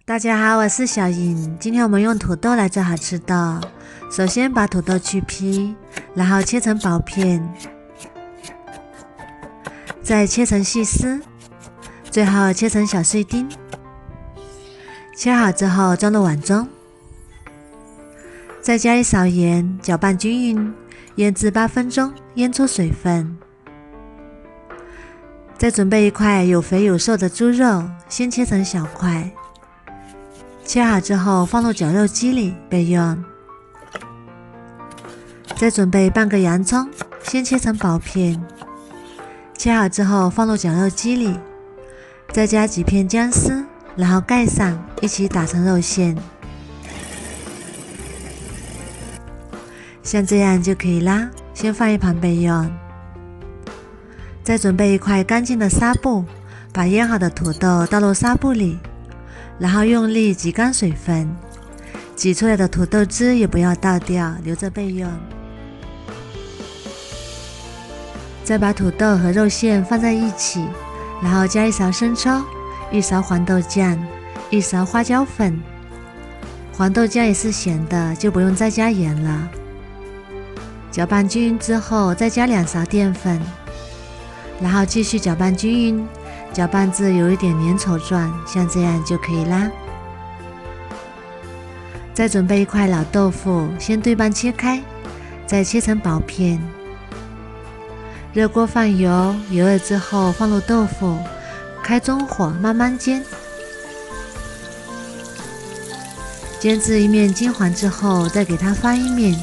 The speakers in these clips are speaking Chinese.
大家好，我是小颖。今天我们用土豆来做好吃的。首先把土豆去皮，然后切成薄片，再切成细丝，最后切成小碎丁。切好之后装入碗中，再加一勺盐，搅拌均匀，腌制8分钟，腌出水分。再准备一块有肥有瘦的猪肉，先切成小块。切好之后放入绞肉机里备用。再准备半个洋葱，先切成薄片。切好之后放入绞肉机里，再加几片姜丝，然后盖上，一起打成肉馅。像这样就可以啦，先放一旁备用。再准备一块干净的纱布，把腌好的土豆倒入纱布里，然后用力挤干水分，挤出来的土豆汁也不要倒掉，留着备用。再把土豆和肉馅放在一起，然后加一勺生抽，一勺黄豆酱，一勺花椒粉。黄豆酱也是咸的，就不用再加盐了。搅拌均匀之后，再加2勺淀粉，然后继续搅拌均匀，搅拌至有一点粘稠状，像这样就可以啦。再准备一块老豆腐，先对半切开，再切成薄片。热锅放油，油热之后放入豆腐，开中火慢慢煎。煎至一面金黄之后，再给它翻一面。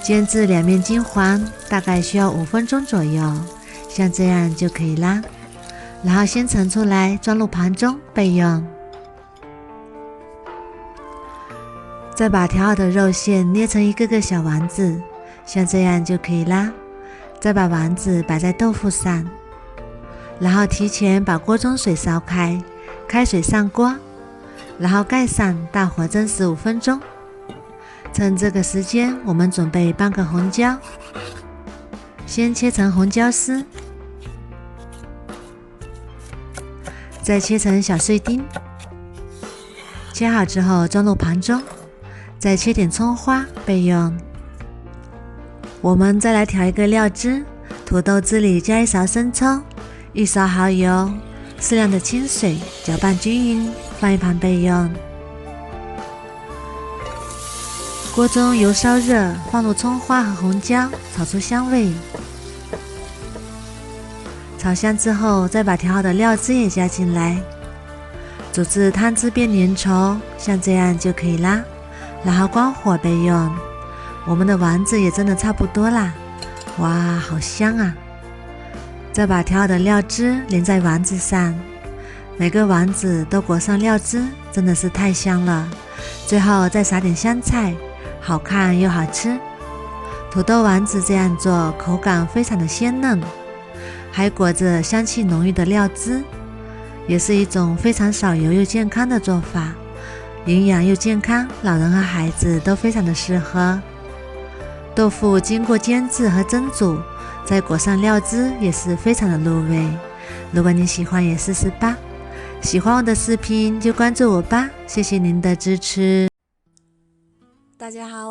煎至2面金黄，大概需要5分钟左右，像这样就可以啦。然后先盛出来，装入盘中备用。再把调好的肉馅捏成一个个小丸子，像这样就可以啦。再把丸子摆在豆腐上，然后提前把锅中水烧开，开水上锅，然后盖上，大火蒸15分钟。趁这个时间，我们准备半个红椒，先切成红椒丝，再切成小碎丁。切好之后装入盘中，再切点葱花备用。我们再来调一个料汁，土豆汁里加1勺生抽，1勺蚝油，适量的清水，搅拌均匀，放一旁备用。锅中油烧热，放入葱花和红椒，炒出香味。炒香之后，再把调好的料汁也加进来，煮至汤汁变粘稠，像这样就可以啦。然后关火备用。我们的丸子也蒸得差不多啦，哇，好香啊！再把调好的料汁淋在丸子上，每个丸子都裹上料汁，真的是太香了。最后再撒点香菜，好看又好吃。土豆丸子这样做，口感非常的鲜嫩，还裹着香气浓郁的料汁，也是一种非常少油又健康的做法，营养又健康，老人和孩子都非常的适合。豆腐经过煎制和蒸煮，再裹上料汁，也是非常的入味。如果你喜欢也试试吧。喜欢我的视频就关注我吧，谢谢您的支持。大家好，